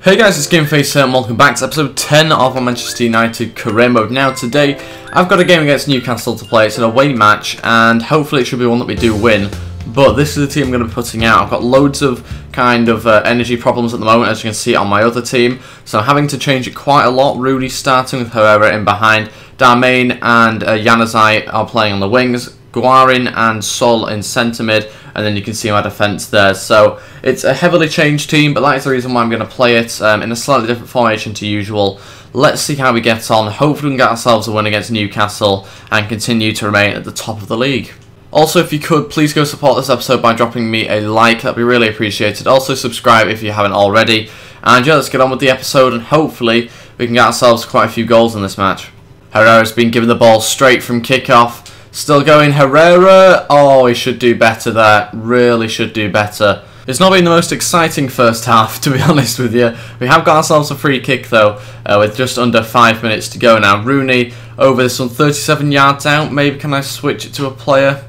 Hey guys, it's GameFace here and welcome back to episode 10 of our Manchester United career mode. Now today, I've got a game against Newcastle to play. It's an away match and hopefully it should be one that we do win. But this is the team I'm going to be putting out. I've got loads of energy problems at the moment, as you can see on my other team. So I'm having to change it quite a lot. Rooney starting with Herrera in behind. Darmain and Januzaj are playing on the wings. Guarin and Sol in centre mid, and then you can see my defence there. So it's a heavily changed team, but that is the reason why I'm going to play it in a slightly different formation to usual. Let's see how we get on. Hopefully we can get ourselves a win against Newcastle and continue to remain at the top of the league. Also, if you could, please go support this episode by dropping me a like. That'd be really appreciated. Also, subscribe if you haven't already. And yeah, let's get on with the episode, and hopefully we can get ourselves quite a few goals in this match. Herrera's been given the ball straight from kick-off. Still going, Herrera. Oh, he should do better there. Really should do better. It's not been the most exciting first half, to be honest with you. We have got ourselves a free kick, though, with just under 5 minutes to go now. Rooney over this one, 37 yards out. Maybe can I switch it to a player?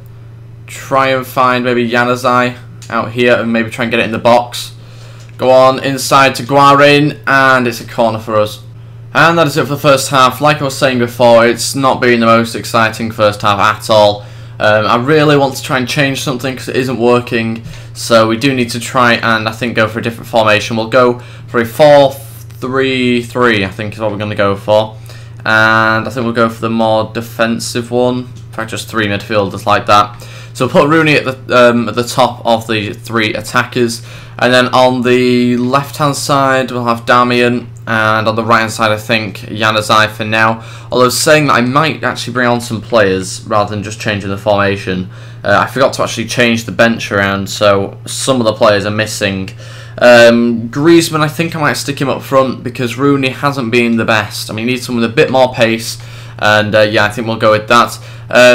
Try and find maybe Januzaj out here and maybe try and get it in the box. Go on, inside to Guarin, and it's a corner for us. And that is it for the first half. Like I was saying before, it's not been the most exciting first half at all. I really want to try and change something because it isn't working. So we do need to try and, I think, go for a different formation. We'll go for a 4-3-3, I think is what we're going to go for. And I think we'll go for the more defensive one. In fact, just three midfielders like that. So we'll put Rooney at the top of the three attackers. And then on the left-hand side, we'll have Darmain. And on the right-hand side, I think Januzaj for now. Although saying that I might actually bring on some players rather than just changing the formation. I forgot to actually change the bench around, so some of the players are missing. Griezmann, I think I might stick him up front because Rooney hasn't been the best. I mean, he needs someone with a bit more pace. And yeah, I think we'll go with that.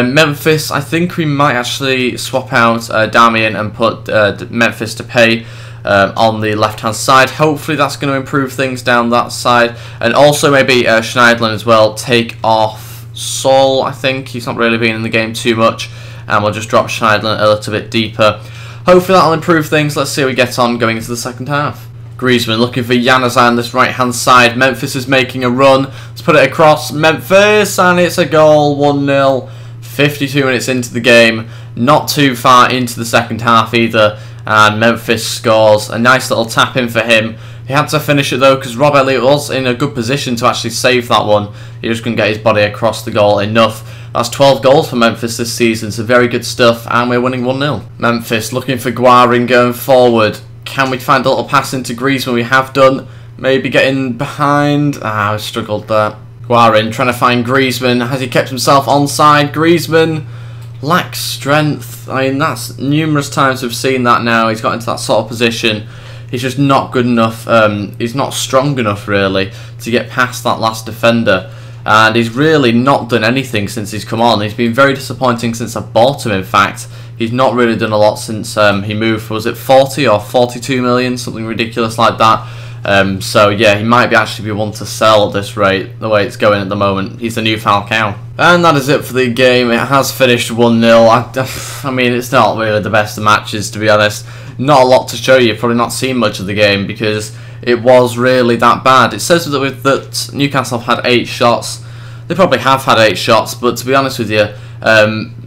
Memphis, I think we might actually swap out Darmain and put Memphis to pay on the left hand side. Hopefully that's going to improve things down that side. And also maybe Schneiderlin as well. Take off Sol, I think. He's not really been in the game too much. And we'll just drop Schneiderlin a little bit deeper. Hopefully that'll improve things. Let's see how we get on going into the second half. Griezmann looking for Januzaj on this right hand side. Memphis is making a run. Let's put it across Memphis, and it's a goal. 1-0. 52 minutes into the game. Not too far into the second half either. And Memphis scores. A nice little tap in for him. He had to finish it though because Rob Elliott was in a good position to actually save that one. He just couldn't get his body across the goal enough. That's 12 goals for Memphis this season, so very good stuff, and we're winning 1-0. Memphis looking for Guarin going forward. Can we find a little pass into Griezmann? We have done. Maybe getting behind. I struggled there. Guarin trying to find Griezmann. Has he kept himself onside? Griezmann lacks strength. I mean, that's numerous times we've seen that now. He's got into that sort of position. He's just not good enough. He's not strong enough, really, to get past that last defender. And he's really not done anything since he's come on. He's been very disappointing since I bought him, in fact. He's not really done a lot since he moved. Was it 40 or 42 million? Something ridiculous like that. So yeah, he might actually be one to sell at this rate, the way it's going at the moment. He's the new Falcao. And that is it for the game. It has finished 1-0. I mean, it's not really the best of matches, to be honest. Not a lot to show you. You've probably not seen much of the game because it was really that bad. It says that Newcastle have had 8 shots. They probably have had 8 shots, but to be honest with you,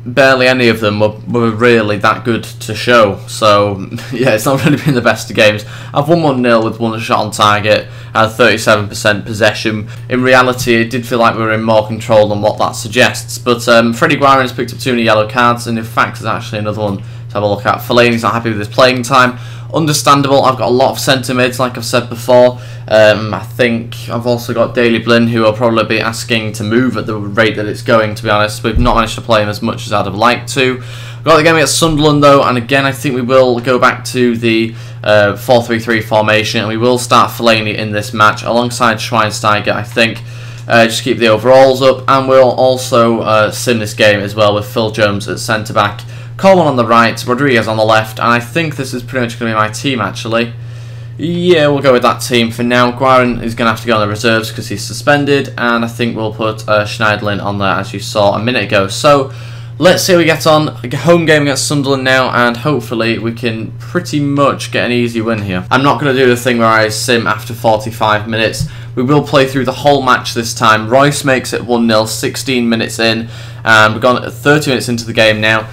barely any of them were really that good to show. So yeah, it's not really been the best of games. I've won 1-0 with 1 shot on target and 37% possession. In reality, it did feel like we were in more control than what that suggests. But Freddie Guarin has picked up 2 yellow cards, and in fact there's actually another one to have a look at. Fellaini's not happy with his playing time. Understandable. I've got a lot of centre mids, like I've said before. I think I've also got Daley Blind, who will probably be asking to move at the rate that it's going, to be honest. We've not managed to play him as much as I'd have liked to. We've got the game against Sunderland, though, and again, I think we will go back to the 4-3-3 formation, and we will start Fellaini in this match alongside Schweinsteiger, I think. Just keep the overalls up, and we'll also sim this game as well with Phil Jones at centre-back. Coleman on the right, Rodriguez on the left, and I think this is pretty much going to be my team, actually. Yeah, we'll go with that team for now. Guarin is going to have to go on the reserves because he's suspended, and I think we'll put Schneiderlin on there, as you saw a minute ago. So, Let's see how we get on. A home game against Sunderland now, and hopefully we can pretty much get an easy win here. I'm not going to do the thing where I sim after 45 minutes. We will play through the whole match this time. Royce makes it 1-0, 16 minutes in, and we've gone 30 minutes into the game now.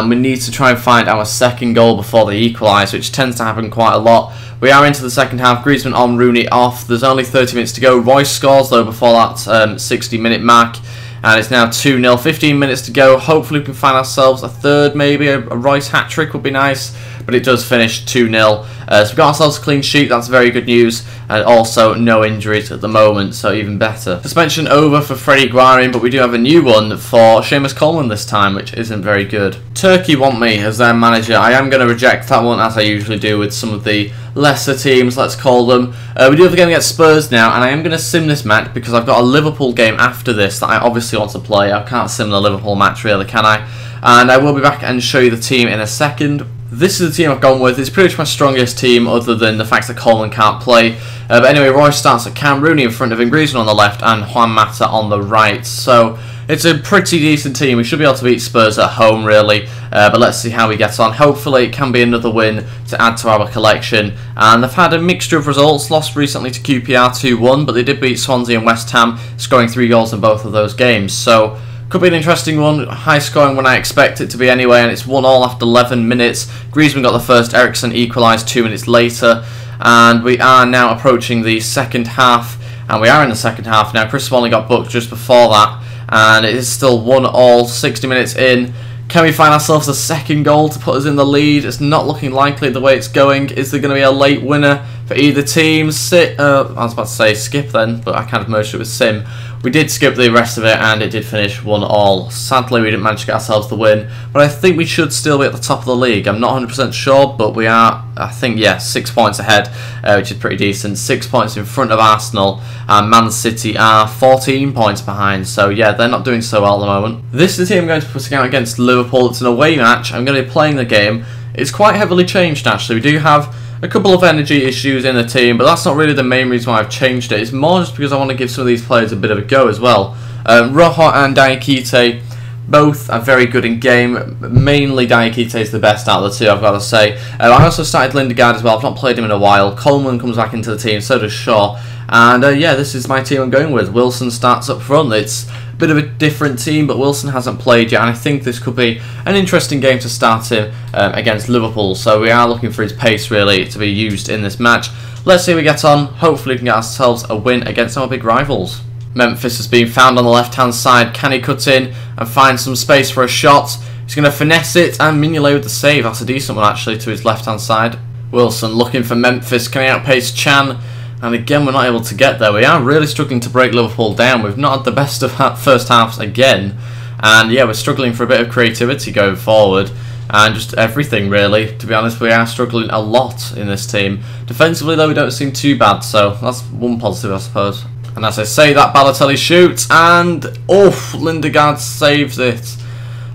We need to try and find our second goal before they equalise, which tends to happen quite a lot. We are into the second half. Griezmann on, Rooney off. There's only 30 minutes to go. Royce scores though before that 60-minute mark. And it's now 2-0, 15 minutes to go. Hopefully we can find ourselves a third, maybe. A Royce hat-trick would be nice. But it does finish 2-0. So we've got ourselves a clean sheet. That's very good news. And also no injuries at the moment, so even better. Suspension over for Freddie Guarin, but we do have a new one for Seamus Coleman this time, which isn't very good. Turkey want me as their manager. I am going to reject that one, as I usually do with some of the lesser teams, let's call them. We do have a game against Spurs now, and I am going to sim this match because I've got a Liverpool game after this that I obviously want to play. I can't sim the Liverpool match really, can I? And I will be back and show you the team in a second. This is the team I've gone with. It's pretty much my strongest team other than the fact that Coleman can't play. But anyway, Royce starts at Cam, Rooney in front of him, Griezmann on the left and Juan Mata on the right. So it's a pretty decent team. We should be able to beat Spurs at home really. But let's see how we get on. Hopefully it can be another win to add to our collection. And they've had a mixture of results. Lost recently to QPR 2-1, but they did beat Swansea and West Ham, scoring 3 goals in both of those games. So could be an interesting one, high scoring when I expect it to be anyway, and it's 1-1 after 11 minutes. Griezmann got the first, Eriksson equalised 2 minutes later, and we are now approaching the second half, and we are in the second half now. Chris Smalling got booked just before that, and it is still 1-1, 60 minutes in. Can we find ourselves a second goal to put us in the lead? It's not looking likely the way it's going. Is there going to be a late winner for either team? I was about to say skip then, but I kind of merged it with sim. We did skip the rest of it, and it did finish 1-1. Sadly, we didn't manage to get ourselves the win, but I think we should still be at the top of the league. I'm not 100% sure, but we are, I think, yeah, 6 points ahead, which is pretty decent. 6 points in front of Arsenal, and Man City are 14 points behind, so yeah, they're not doing so well at the moment. This is the team I'm going to be putting out against Liverpool. It's an away match. I'm going to be playing the game. It's quite heavily changed, actually. We do have a couple of energy issues in the team, but that's not really the main reason why I've changed it. It's more just because I want to give some of these players a bit of a go as well. Rojo and Diakite both are very good in game. Mainly Diakite is the best out of the two, I've got to say. I also started Lindegaard as well. I've not played him in a while. Coleman comes back into the team, so does Shaw. And yeah, this is my team I'm going with. Wilson starts up front. It's a bit of a different team, but Wilson hasn't played yet, and I think this could be an interesting game to start him against Liverpool. So we are looking for his pace really to be used in this match. Let's see how we get on. Hopefully we can get ourselves a win against our big rivals. Memphis has been found on the left-hand side. Can he cut in and find some space for a shot? He's going to finesse it, and Mignolet with the save. That's a decent one actually to his left-hand side. Wilson looking for Memphis. Can he outpace Chan? And again, we're not able to get there. We are really struggling to break Liverpool down. We've not had the best of first halves again. And yeah, we're struggling for a bit of creativity going forward. And just everything, really. To be honest, we are struggling a lot in this team. Defensively, though, we don't seem too bad. So that's one positive, I suppose. And as I say that, Balotelli shoots. And, oof, Lindegaard saves it.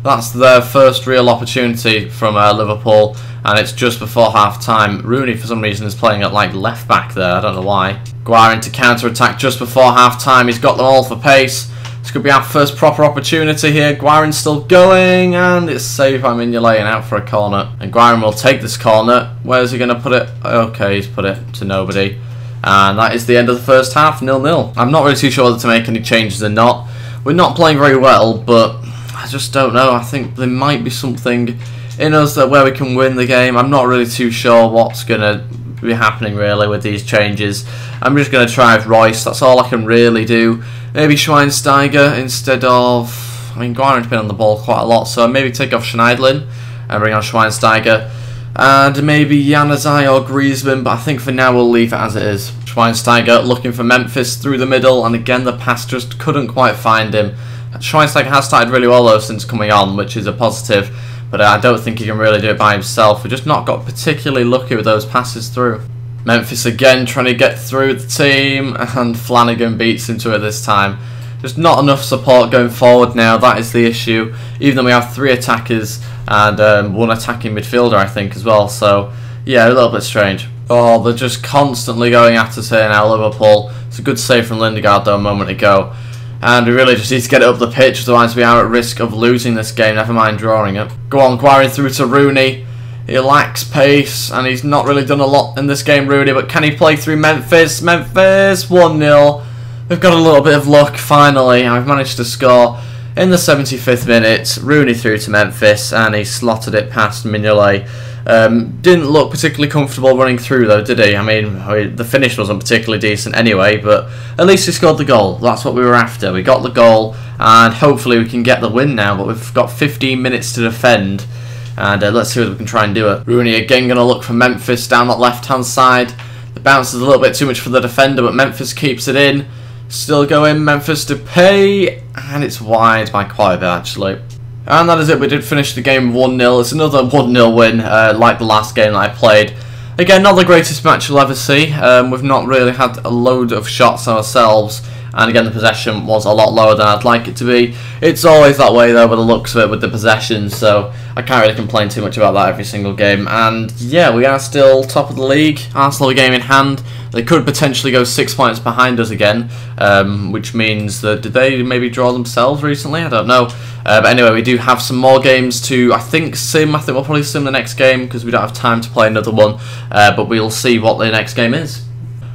That's their first real opportunity from Liverpool. And it's just before half-time. Rooney, for some reason, is playing at, like, left-back there. I don't know why. Guarin to counter-attack just before half-time. He's got them all for pace. This could be our first proper opportunity here. Guarin's still going, and it's saved by Mignolet and out for a corner. And Guarin will take this corner. Where's he going to put it? Okay, he's put it to nobody. And that is the end of the first half, 0-0. I'm not really too sure whether to make any changes or not. We're not playing very well, but I just don't know. I think there might be something in us that where we can win the game. I'm not really too sure what's going to be happening really with these changes. I'm just going to try with Royce. That's all I can really do. Maybe Schweinsteiger instead of... I mean, Guarin's been on the ball quite a lot, so maybe take off Schneidlin and bring on Schweinsteiger. And maybe Januzaj or Griezmann, but I think for now we'll leave it as it is. Schweinsteiger looking for Memphis through the middle, and again the pass just couldn't quite find him. Schweinsteiger has started really well though since coming on, which is a positive. But I don't think he can really do it by himself. We've just not got particularly lucky with those passes through. Memphis again trying to get through the team, and Flanagan beats him to it this time. Just not enough support going forward now, that is the issue. Even though we have 3 attackers and 1 attacking midfielder, I think, as well. So, yeah, a little bit strange. Oh, they're just constantly going at us here now, Liverpool. It's a good save from Lindegaard, though, a moment ago. and we really just need to get it up the pitch, otherwise we are at risk of losing this game, never mind drawing it. Go on, Guarin through to Rooney. He lacks pace, and he's not really done a lot in this game, Rooney, but can he play through Memphis? Memphis, 1-0. We've got a little bit of luck, finally, and we've managed to score in the 75th minute. Rooney through to Memphis, and he slotted it past Mignolet. Didn't look particularly comfortable running through though, did he? I mean, the finish wasn't particularly decent anyway, but at least he scored the goal. That's what we were after. We got the goal, and hopefully we can get the win now, but we've got 15 minutes to defend, and let's see whether we can try and do it. Rooney again going to look for Memphis down that left-hand side. The bounce is a little bit too much for the defender, but Memphis keeps it in. Still going, Memphis to pay, and it's wide by quite a bit actually. And that is it, we did finish the game 1-0. It's another 1-0 win, like the last game that I played. Again, not the greatest match you'll ever see. We've not really had a load of shots ourselves, and again the possession was a lot lower than I'd like it to be. It's always that way though, with the looks of it with the possession, so I can't really complain too much about that every single game. And yeah, we are still top of the league. Arsenal a game in hand. They could potentially go 6 points behind us again, which means that, did they maybe draw themselves recently? I don't know. But anyway, we do have some more games to, I think we'll probably sim the next game because we don't have time to play another one. But we'll see what the next game is.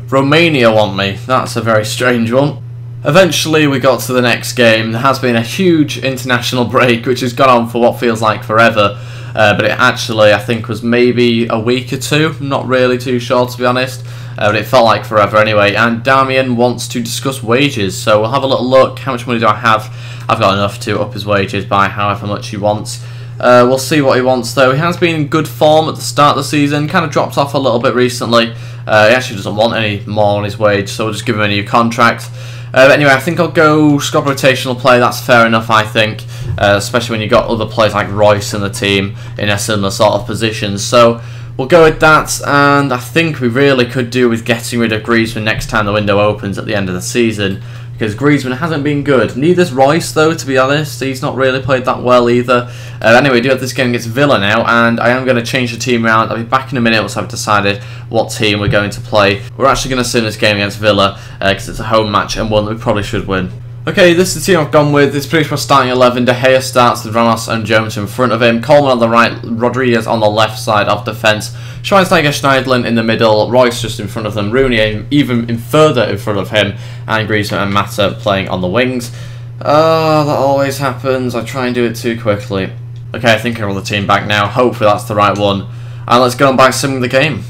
Romania want me. That's a very strange one. Eventually we got to the next game. There has been a huge international break which has gone on for what feels like forever. But it actually, I think, was maybe a week or two. Not really too sure, to be honest. But it felt like forever anyway. And Damian wants to discuss wages, so we'll have a little look. How much money do I have? I've got enough to up his wages by however much he wants. We'll see what he wants though. He has been in good form at the start of the season. Kind of dropped off a little bit recently. He actually doesn't want any more on his wage, so we'll just give him a new contract. But anyway, I think I'll go squad rotational play. That's fair enough, I think. Especially when you've got other players like Royce in the team in a similar sort of position. So we'll go with that, and I think we really could do with getting rid of Griezmann next time the window opens at the end of the season, because Griezmann hasn't been good. Neither's Royce though, to be honest. He's not really played that well either. Anyway, we do have this game against Villa now, and I am going to change the team around. I'll be back in a minute once I've decided what team we're going to play. We're actually going to sim this game against Villa because it's a home match and one that we probably should win. Okay, this is the team I've gone with. It's pretty much starting 11. De Gea starts with Ramos and Jones in front of him. Coleman on the right, Rodriguez on the left side of defence. Schweinsteiger, Schneiderlin in the middle, Royce just in front of them, Rooney even further in front of him, and Griezmann and Mata playing on the wings. That always happens. I try and do it too quickly. Okay, I think I roll the team back now. Hopefully that's the right one. And let's go on by simming the game.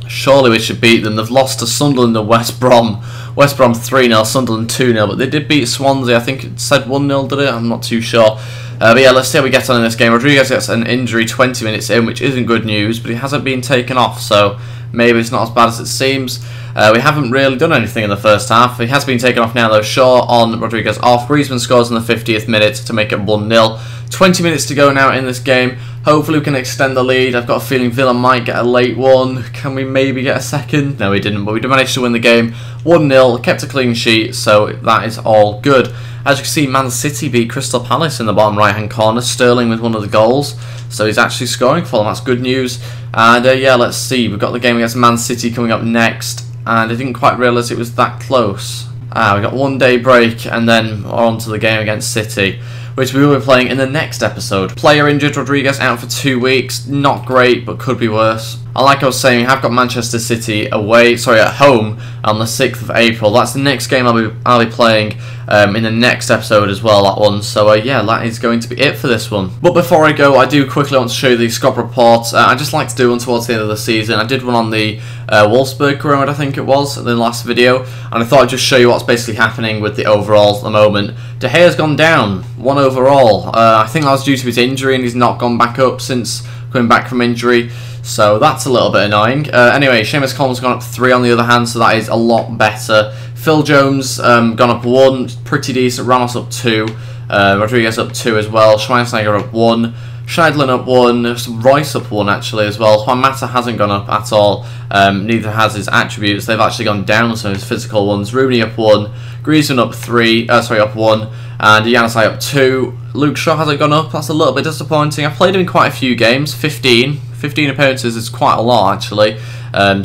Surely we should beat them. They've lost to Sunderland and West Brom. West Brom 3-0, Sunderland 2-0, but they did beat Swansea. I think it said 1-0, did it? I'm not too sure. But yeah, let's see how we get on in this game. Rodriguez gets an injury 20 minutes in, which isn't good news, but he hasn't been taken off, so maybe it's not as bad as it seems. We haven't really done anything in the first half. He has been taken off now, though. Shaw on, Rodriguez off. Griezmann scores in the 50th minute to make it 1-0. 20 minutes to go now in this game. Hopefully we can extend the lead. I've got a feeling Villa might get a late one. Can we maybe get a second? No, we didn't, but we did manage to win the game. 1-0, kept a clean sheet, so that is all good. As you can see, Man City beat Crystal Palace in the bottom right-hand corner. Sterling with one of the goals, so he's actually scoring for them. That's good news. And yeah, let's see. We've got the game against Man City coming up next, and I didn't quite realise it was that close. We got 1 day break, and then on to the game against City, which we will be playing in the next episode. Player injured, Rodriguez out for 2 weeks. Not great, but could be worse. And like I was saying, we have got Manchester City at home on the 6th of April. That's the next game I'll be playing in the next episode as well, that one. So yeah, that is going to be it for this one. But before I go, I do quickly want to show you the squad report. I just like to do one towards the end of the season. I did one on the Wolfsburg road, I think it was, in the last video, and I thought I'd just show you what's basically happening with the overalls at the moment. De Gea's gone down, 1 overall. I think that was due to his injury, and he's not gone back up since coming back from injury. So that's a little bit annoying. Anyway, Seamus Coleman's gone up 3 on the other hand, so that is a lot better. Phil Jones gone up 1, pretty decent. Ramos up 2, Rodriguez up 2 as well. Schweinsteiger up 1, Schneiderlin up 1, Royce up 1 actually as well. Juan Mata hasn't gone up at all. Neither has his attributes. They've actually gone down, some of his physical ones. Rooney up 1, Griezmann up 1, and Januzaj up 2. Luke Shaw hasn't gone up. That's a little bit disappointing. I've played him in quite a few games, 15 appearances is quite a lot actually.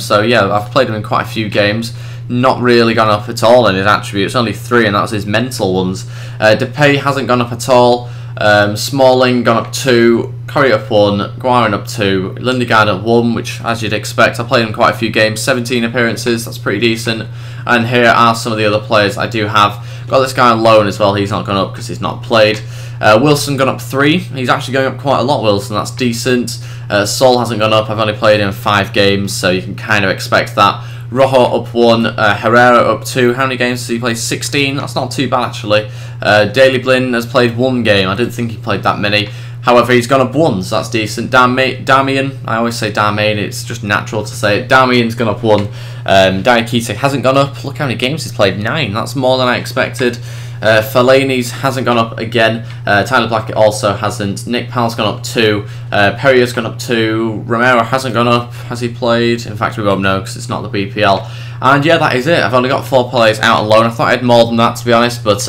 So yeah, I've played him in quite a few games. not really gone up at all in his attributes, only 3, and that's his mental ones. Depay hasn't gone up at all. Smalling gone up 2, Corey up 1, Guarin up 2, Lindegaard up 1, which, as you'd expect, I played in quite a few games, 17 appearances, that's pretty decent. And here are some of the other players I do have. Got this guy on loan as well, he's not gone up because he's not played. Wilson gone up 3, he's actually going up quite a lot, Wilson, that's decent. Sol hasn't gone up, I've only played in 5 games, so you can kind of expect that. Rojo up 1, Herrera up 2. How many games has he played? 16. That's not too bad actually. Daley Blin has played 1 game. I didn't think he played that many. However, he's gone up 1, so that's decent. Damian, I always say Damian, it's just natural to say it. Damian's gone up 1. Diakite hasn't gone up. Look how many games he's played, 9. That's more than I expected. Fellaini's hasn't gone up again. Tyler Blackett also hasn't. Nick Powell's gone up 2. Perrier's gone up 2. Romero hasn't gone up. Has he played? In fact, we won't know because it's not the BPL. And yeah, that is it. I've only got 4 players out on loan. I thought I had more than that, to be honest. But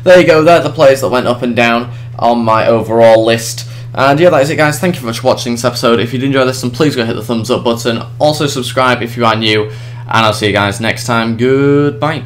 there you go. They're the players that went up and down on my overall list. And yeah, that is it, guys. Thank you very much for watching this episode. If you did enjoy this, then please go hit the thumbs up button. Also subscribe if you are new. And I'll see you guys next time. Goodbye.